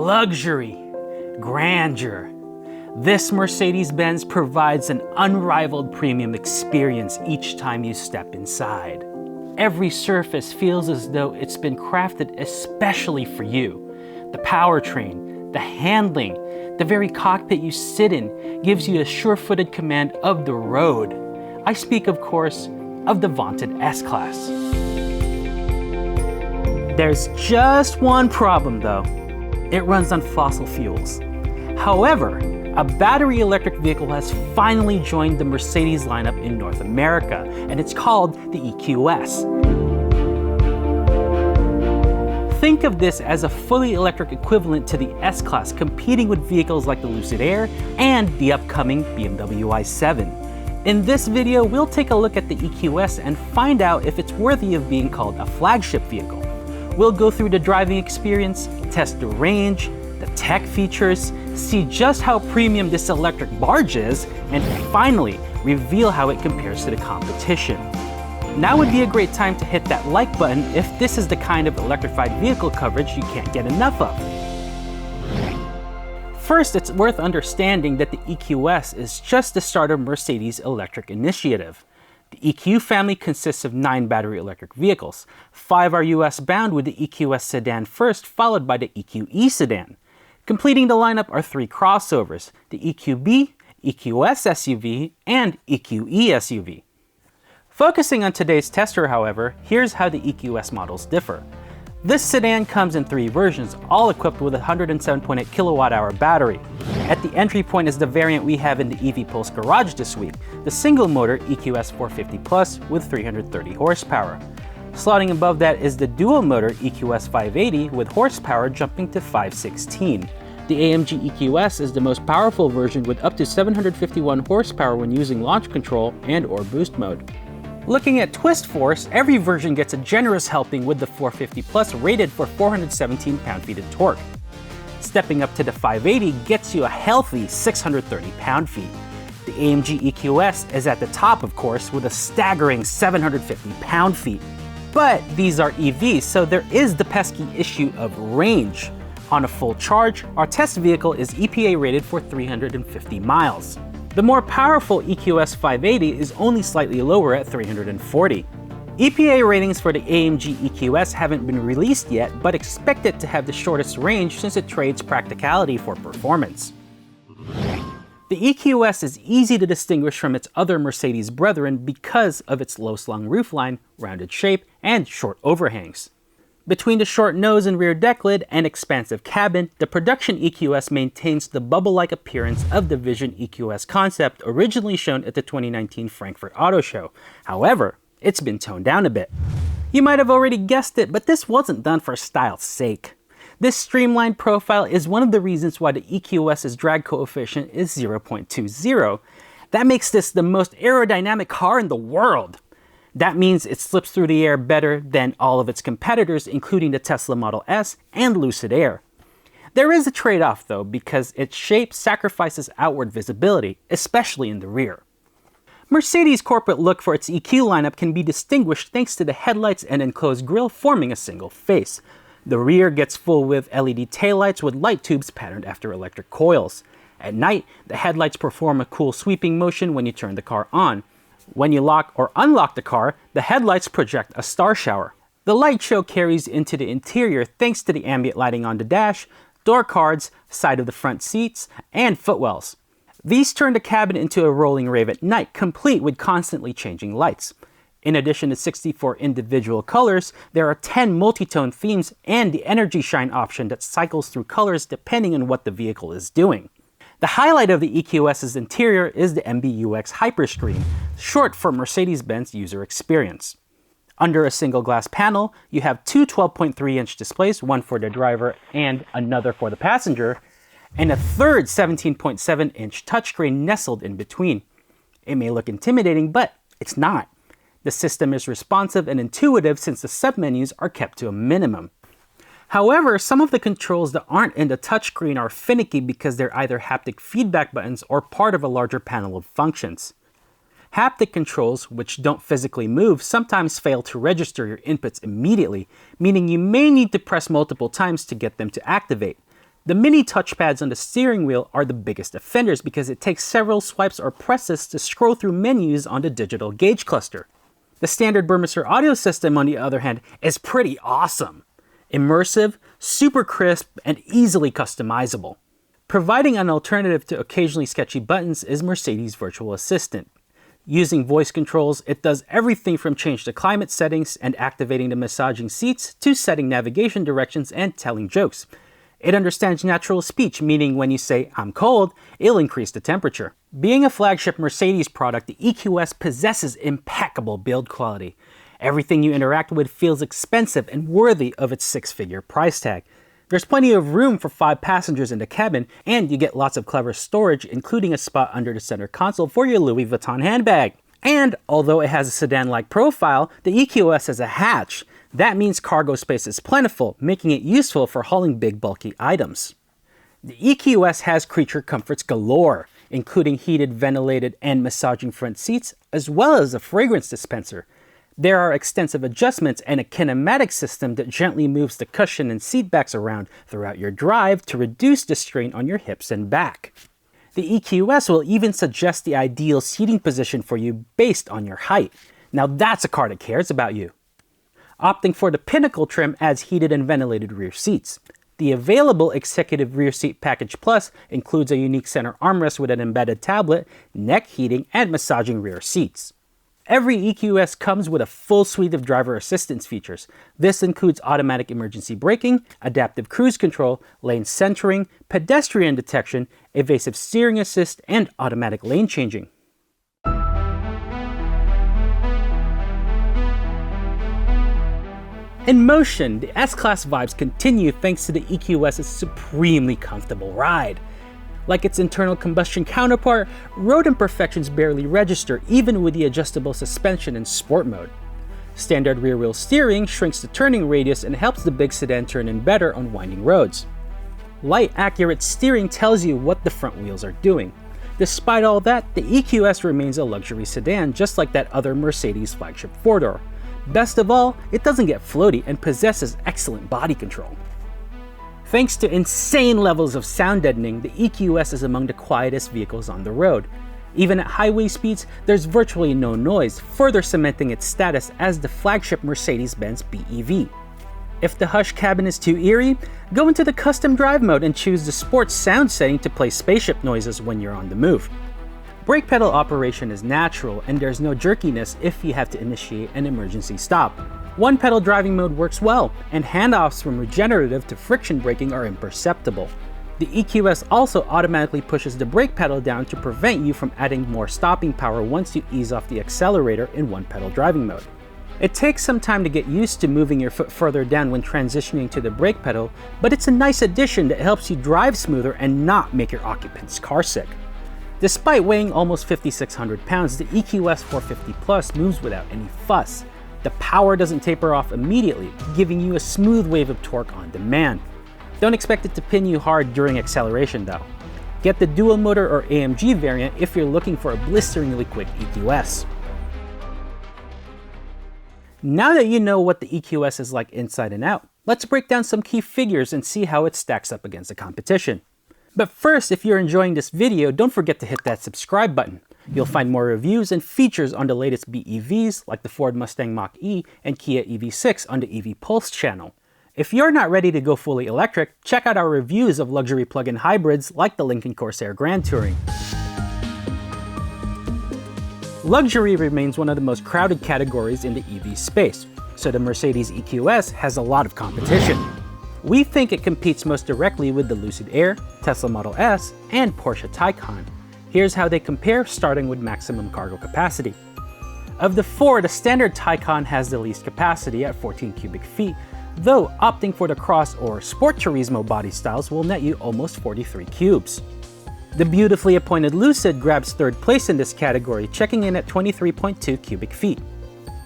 luxury, grandeur. This Mercedes-Benz provides an unrivaled premium experience each time you step inside. Every surface feels as though it's been crafted especially for you. The powertrain, the handling, the very cockpit you sit in gives you a sure-footed command of the road. I speak, of course, of the vaunted S-Class. There's just one problem though. It runs on fossil fuels. However, a battery electric vehicle has finally joined the Mercedes lineup in North America, and it's called the EQS. Think of this as a fully electric equivalent to the S-Class, competing with vehicles like the Lucid Air and the upcoming BMW i7. In this video, we'll take a look at the EQS and find out if it's worthy of being called a flagship vehicle. We'll go through the driving experience, test the range, the tech features, see just how premium this electric barge is, and finally reveal how it compares to the competition. Now would be a great time to hit that like button if this is the kind of electrified vehicle coverage you can't get enough of. First, it's worth understanding that the EQS is just the start of Mercedes' electric initiative. The EQ family consists of 9 battery electric vehicles. 5 are US bound, with the EQS sedan first, followed by the EQE sedan. Completing the lineup are 3 crossovers, the EQB, EQS SUV, and EQE SUV. Focusing on today's tester, however, here's how the EQS models differ. This sedan comes in 3 versions, all equipped with a 107.8 kilowatt-hour battery. At the entry point is the variant we have in the EV Pulse garage this week, the single-motor EQS 450 Plus with 330 horsepower. Slotting above that is the dual-motor EQS 580 with horsepower jumping to 516. The AMG EQS is the most powerful version with up to 751 horsepower when using launch control and/or boost mode. Looking at twist force, every version gets a generous helping with the 450 Plus rated for 417 pound-feet of torque. Stepping up to the 580 gets you a healthy 630 pound-feet. The AMG EQS is at the top, of course, with a staggering 750 pound-feet. But these are EVs, so there is the pesky issue of range. On a full charge, our test vehicle is EPA rated for 350 miles. The more powerful EQS 580 is only slightly lower at 340. EPA ratings for the AMG EQS haven't been released yet, but expect it to have the shortest range since it trades practicality for performance. The EQS is easy to distinguish from its other Mercedes brethren because of its low-slung roofline, rounded shape, and short overhangs. Between the short nose and rear deck lid and expansive cabin, the production EQS maintains the bubble-like appearance of the Vision EQS concept originally shown at the 2019 Frankfurt Auto Show. However, it's been toned down a bit. You might have already guessed it, but this wasn't done for style's sake. This streamlined profile is one of the reasons why the EQS's drag coefficient is 0.20. That makes this the most aerodynamic car in the world. That means it slips through the air better than all of its competitors, including the Tesla Model S and Lucid Air. There is a trade-off though, because its shape sacrifices outward visibility, especially in the rear. Mercedes' corporate look for its EQ lineup can be distinguished thanks to the headlights and enclosed grille forming a single face. The rear gets full-width LED taillights with light tubes patterned after electric coils. At night, the headlights perform a cool sweeping motion when you turn the car on. When you lock or unlock the car, the headlights project a star shower. The light show carries into the interior thanks to the ambient lighting on the dash, door cards, side of the front seats, and footwells. These turn the cabin into a rolling rave at night, complete with constantly changing lights. In addition to 64 individual colors, there are 10 multi-tone themes and the Energy Shine option that cycles through colors depending on what the vehicle is doing. The highlight of the EQS's interior is the MBUX Hyperscreen, short for Mercedes-Benz User Experience. Under a single glass panel, you have 2 12.3-inch displays, one for the driver and another for the passenger, and a third 17.7-inch touchscreen nestled in between. It may look intimidating, but it's not. The system is responsive and intuitive since the submenus are kept to a minimum. However, some of the controls that aren't in the touchscreen are finicky because they're either haptic feedback buttons or part of a larger panel of functions. Haptic controls, which don't physically move, sometimes fail to register your inputs immediately, meaning you may need to press multiple times to get them to activate. The mini touchpads on the steering wheel are the biggest offenders because it takes several swipes or presses to scroll through menus on the digital gauge cluster. The standard Burmester audio system, on the other hand, is pretty awesome. Immersive, super crisp, and easily customizable. Providing an alternative to occasionally sketchy buttons is Mercedes' virtual assistant. Using voice controls, it does everything from change the climate settings and activating the massaging seats to setting navigation directions and telling jokes. It understands natural speech, meaning when you say, "I'm cold," it'll increase the temperature. Being a flagship Mercedes product, the EQS possesses impeccable build quality. Everything you interact with feels expensive and worthy of its six-figure price tag. There's plenty of room for 5 passengers in the cabin, and you get lots of clever storage, including a spot under the center console for your Louis Vuitton handbag. And although it has a sedan-like profile, the EQS has a hatch. That means cargo space is plentiful, making it useful for hauling big, bulky items. The EQS has creature comforts galore, including heated, ventilated, and massaging front seats, as well as a fragrance dispenser. There are extensive adjustments and a kinematic system that gently moves the cushion and seat backs around throughout your drive to reduce the strain on your hips and back. The EQS will even suggest the ideal seating position for you based on your height. Now that's a car that cares about you. Opting for the Pinnacle trim adds heated and ventilated rear seats. The available Executive Rear Seat Package Plus includes a unique center armrest with an embedded tablet, neck heating, and massaging rear seats. Every EQS comes with a full suite of driver assistance features. This includes automatic emergency braking, adaptive cruise control, lane centering, pedestrian detection, evasive steering assist, and automatic lane changing. In motion, the S-Class vibes continue thanks to the EQS's supremely comfortable ride. Like its internal combustion counterpart, road imperfections barely register even with the adjustable suspension in sport mode. Standard rear-wheel steering shrinks the turning radius and helps the big sedan turn in better on winding roads. Light, accurate steering tells you what the front wheels are doing. Despite all that, the EQS remains a luxury sedan just like that other Mercedes flagship four-door. Best of all, it doesn't get floaty and possesses excellent body control. Thanks to insane levels of sound deadening, the EQS is among the quietest vehicles on the road. Even at highway speeds, there's virtually no noise, further cementing its status as the flagship Mercedes-Benz BEV. If the hush cabin is too eerie, go into the custom drive mode and choose the sports sound setting to play Spaceship noises when you're on the move. Brake pedal operation is natural and there's no jerkiness if you have to initiate an emergency stop. One pedal driving mode works well, and handoffs from regenerative to friction braking are imperceptible. The EQS also automatically pushes the brake pedal down to prevent you from adding more stopping power once you ease off the accelerator in one pedal driving mode. It takes some time to get used to moving your foot further down when transitioning to the brake pedal, but it's a nice addition that helps you drive smoother and not make your occupants carsick. Despite weighing almost 5,600 pounds, the EQS 450 Plus moves without any fuss. The power doesn't taper off immediately, giving you a smooth wave of torque on demand. Don't expect it to pin you hard during acceleration though. Get the dual motor or AMG variant if you're looking for a blisteringly quick EQS. Now that you know what the EQS is like inside and out, let's break down some key figures and see how it stacks up against the competition. But first, if you're enjoying this video, don't forget to hit that subscribe button. You'll find more reviews and features on the latest BEVs like the Ford Mustang Mach-E and Kia EV6 on the EV Pulse channel. If you're not ready to go fully electric, check out our reviews of luxury plug-in hybrids like the Lincoln Corsair Grand Touring. Luxury remains one of the most crowded categories in the EV space, so the Mercedes EQS has a lot of competition. We think it competes most directly with the Lucid Air, Tesla Model S, and Porsche Taycan. Here's how they compare, starting with maximum cargo capacity. Of the four, the standard Taycan has the least capacity at 14 cubic feet, though opting for the Cross or Sport Turismo body styles will net you almost 43 cubes. The beautifully appointed Lucid grabs third place in this category, checking in at 23.2 cubic feet.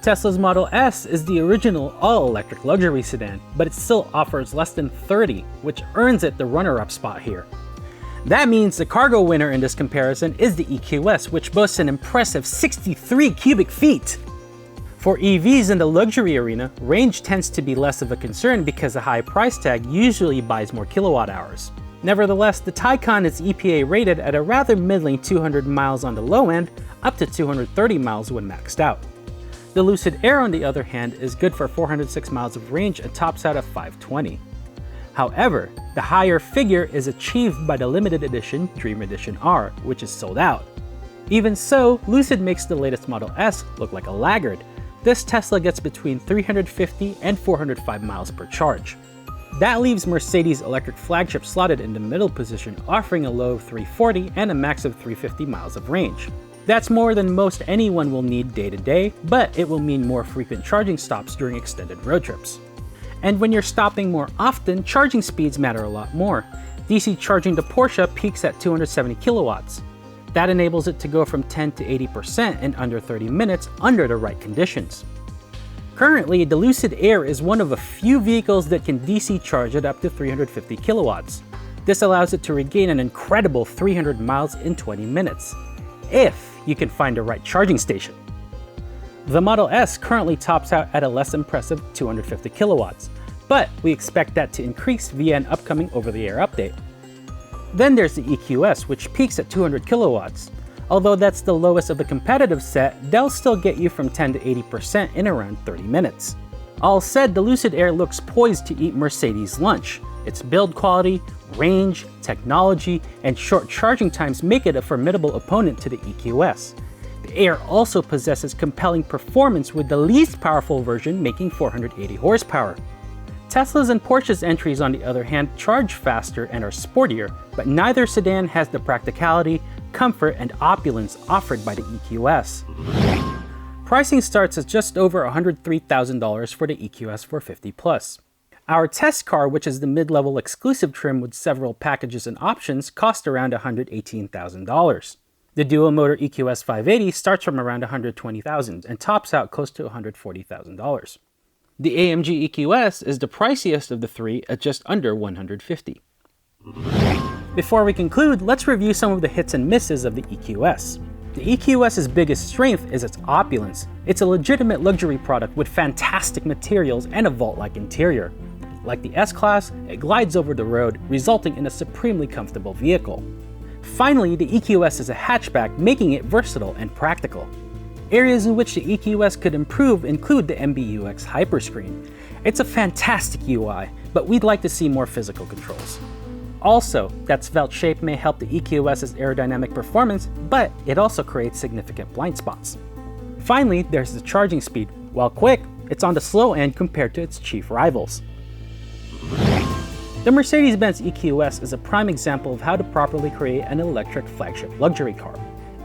Tesla's Model S is the original all-electric luxury sedan, but it still offers less than 30, which earns it the runner-up spot here. That means the cargo winner in this comparison is the EQS, which boasts an impressive 63 cubic feet. For EVs in the luxury arena, range tends to be less of a concern because a high price tag usually buys more kilowatt hours. Nevertheless, the Taycan is EPA rated at a rather middling 200 miles on the low end, up to 230 miles when maxed out. The Lucid Air, on the other hand, is good for 406 miles of range and tops out at 520. However, the higher figure is achieved by the limited edition Dream Edition R, which is sold out. Even so, Lucid makes the latest Model S look like a laggard. This Tesla gets between 350 and 405 miles per charge. That leaves Mercedes' electric flagship slotted in the middle position, offering a low of 340 and a max of 350 miles of range. That's more than most anyone will need day to day, but it will mean more frequent charging stops during extended road trips. And when you're stopping more often, charging speeds matter a lot more. DC charging the Porsche peaks at 270 kilowatts. That enables it to go from 10 to 80% in under 30 minutes under the right conditions. Currently, the Lucid Air is one of a few vehicles that can DC charge at up to 350 kilowatts. This allows it to regain an incredible 300 miles in 20 minutes, if you can find the right charging station. The Model S currently tops out at a less impressive 250 kilowatts, but we expect that to increase via an upcoming over-the-air update. Then there's the EQS, which peaks at 200 kilowatts. Although that's the lowest of the competitive set, they'll still get you from 10 to 80% in around 30 minutes. All said, the Lucid Air looks poised to eat Mercedes' lunch. Its build quality, range, technology, and short charging times make it a formidable opponent to the EQS. The Air also possesses compelling performance, with the least powerful version making 480 horsepower. Tesla's and Porsche's entries, on the other hand, charge faster and are sportier, but neither sedan has the practicality, comfort, and opulence offered by the EQS. Pricing starts at just over $103,000 for the EQS 450 Plus. Our test car, which is the mid-level exclusive trim with several packages and options, cost around $118,000. The dual-motor EQS 580 starts from around $120,000 and tops out close to $140,000. The AMG EQS is the priciest of the three at just under $150,000. Before we conclude, let's review some of the hits and misses of the EQS. The EQS's biggest strength is its opulence. It's a legitimate luxury product with fantastic materials and a vault-like interior. Like the S-Class, it glides over the road, resulting in a supremely comfortable vehicle. Finally, the EQS is a hatchback, making it versatile and practical. Areas in which the EQS could improve include the MBUX Hyperscreen. It's a fantastic UI, but we'd like to see more physical controls. Also, that svelte shape may help the EQS's aerodynamic performance, but it also creates significant blind spots. Finally, there's the charging speed. While quick, it's on the slow end compared to its chief rivals. The Mercedes-Benz EQS is a prime example of how to properly create an electric flagship luxury car.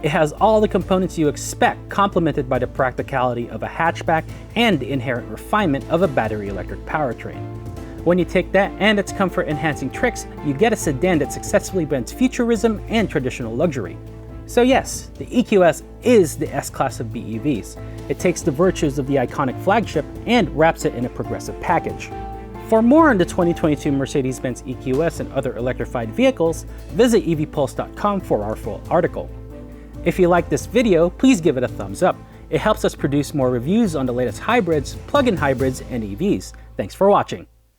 It has all the components you expect, complemented by the practicality of a hatchback and the inherent refinement of a battery electric powertrain. When you take that and its comfort-enhancing tricks, you get a sedan that successfully blends futurism and traditional luxury. So yes, the EQS is the S-Class of BEVs. It takes the virtues of the iconic flagship and wraps it in a progressive package. For more on the 2022 Mercedes-Benz EQS and other electrified vehicles, visit evpulse.com for our full article. If you like this video, please give it a thumbs up. It helps us produce more reviews on the latest hybrids, plug-in hybrids, and EVs. Thanks for watching.